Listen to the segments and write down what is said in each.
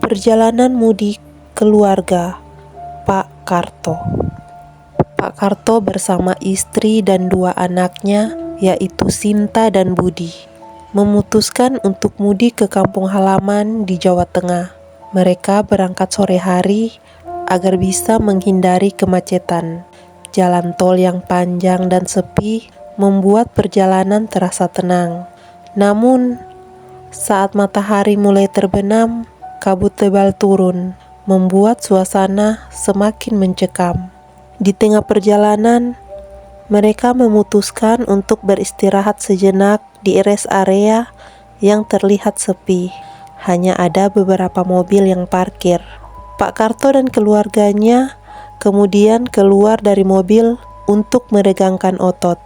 Perjalanan mudik keluarga Pak Karto. Pak Karto bersama istri dan 2 anaknya, yaitu Sinta dan Budi, memutuskan untuk mudik ke kampung halaman di Jawa Tengah. Mereka berangkat sore hari agar bisa menghindari kemacetan. Jalan tol yang panjang dan sepi membuat perjalanan terasa tenang. Namun, saat matahari mulai terbenam, kabut tebal turun, membuat suasana semakin mencekam. Di tengah perjalanan, mereka memutuskan untuk beristirahat sejenak di rest area yang terlihat sepi. Hanya ada beberapa mobil yang parkir. Pak Karto dan keluarganya kemudian keluar dari mobil untuk meregangkan otot.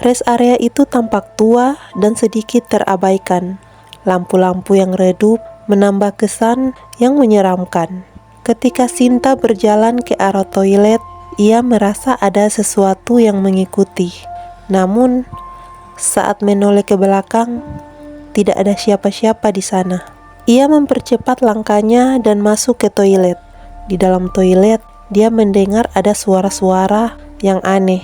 Rest area itu tampak tua dan sedikit terabaikan. Lampu-lampu yang redup menambah kesan yang menyeramkan. Ketika Sinta berjalan ke arah toilet, ia merasa ada sesuatu yang mengikuti. Namun, saat menoleh ke belakang, tidak ada siapa-siapa di sana. Ia mempercepat langkahnya dan masuk ke toilet. Di dalam toilet, dia mendengar ada suara-suara yang aneh.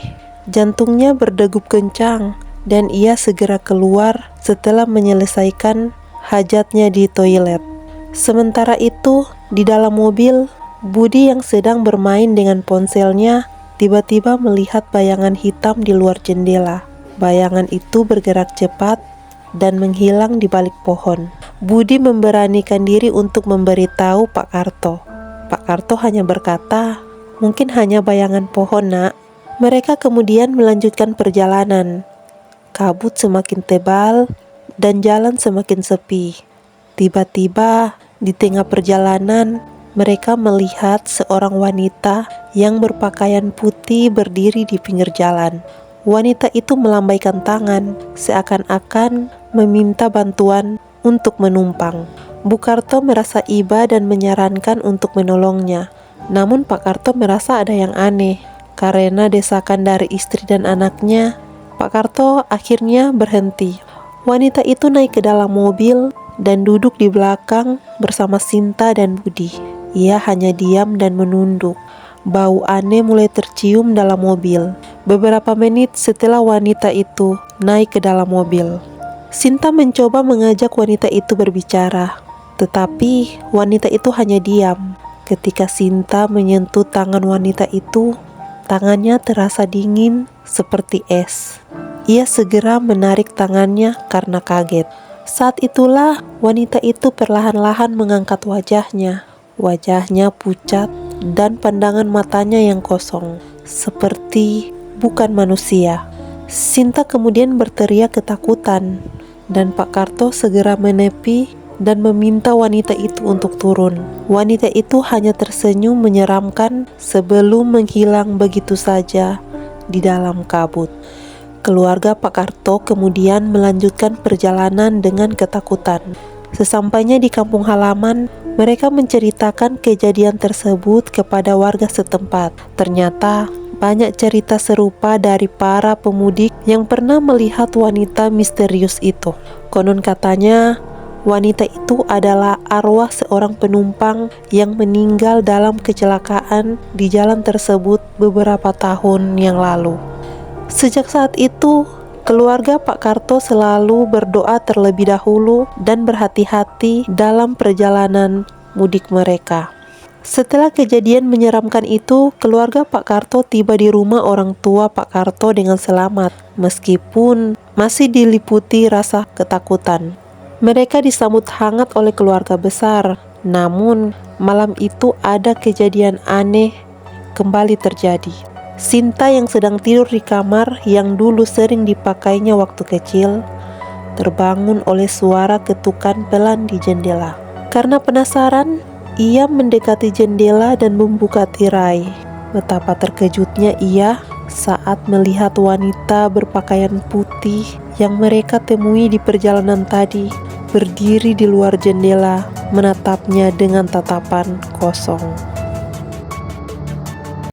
Jantungnya berdegup kencang dan ia segera keluar setelah menyelesaikan hajatnya di toilet. Sementara itu, di dalam mobil, Budi yang sedang bermain dengan ponselnya tiba-tiba melihat bayangan hitam di luar jendela. Bayangan itu bergerak cepat dan menghilang di balik pohon. Budi memberanikan diri untuk memberitahu Pak Karto. Pak Karto hanya berkata, "Mungkin hanya bayangan pohon, Nak." Mereka kemudian melanjutkan perjalanan. Kabut semakin tebal dan jalan semakin sepi. Tiba-tiba di tengah perjalanan, mereka melihat seorang wanita yang berpakaian putih berdiri di pinggir jalan. Wanita itu melambaikan tangan seakan-akan meminta bantuan untuk menumpang. Bu Karto merasa iba dan menyarankan untuk menolongnya. Namun Pak Karto merasa ada yang aneh. Karena desakan dari istri dan anaknya, Pak Karto akhirnya berhenti. Wanita itu naik ke dalam mobil dan duduk di belakang bersama Sinta dan Budi. Ia hanya diam dan menunduk. Bau aneh mulai tercium dalam mobil. Beberapa menit setelah wanita itu naik ke dalam mobil, Sinta mencoba mengajak wanita itu berbicara, tetapi wanita itu hanya diam. Ketika Sinta menyentuh tangan wanita itu, tangannya terasa dingin seperti es. Ia segera menarik tangannya karena kaget. Saat itulah wanita itu perlahan-lahan mengangkat wajahnya. Wajahnya pucat dan pandangan matanya yang kosong, seperti bukan manusia. Sinta kemudian berteriak ketakutan, dan Pak Karto segera menepi dan meminta wanita itu untuk turun. Wanita itu hanya tersenyum menyeramkan sebelum menghilang begitu saja di dalam kabut. Keluarga Pak Karto kemudian melanjutkan perjalanan dengan ketakutan. Sesampainya di kampung halaman, mereka menceritakan kejadian tersebut kepada warga setempat. Ternyata banyak cerita serupa dari para pemudik yang pernah melihat wanita misterius itu. Konon katanya, wanita itu adalah arwah seorang penumpang yang meninggal dalam kecelakaan di jalan tersebut beberapa tahun yang lalu. Sejak saat itu, keluarga Pak Karto selalu berdoa terlebih dahulu dan berhati-hati dalam perjalanan mudik mereka. Setelah kejadian menyeramkan itu, keluarga Pak Karto tiba di rumah orang tua Pak Karto dengan selamat, meskipun masih diliputi rasa ketakutan. Mereka disambut hangat oleh keluarga besar. Namun, malam itu ada kejadian aneh kembali terjadi. Sinta yang sedang tidur di kamar yang dulu sering dipakainya waktu kecil, terbangun oleh suara ketukan pelan di jendela. Karena penasaran, ia mendekati jendela dan membuka tirai. Betapa terkejutnya ia saat melihat wanita berpakaian putih yang mereka temui di perjalanan tadi berdiri di luar jendela, menatapnya dengan tatapan kosong.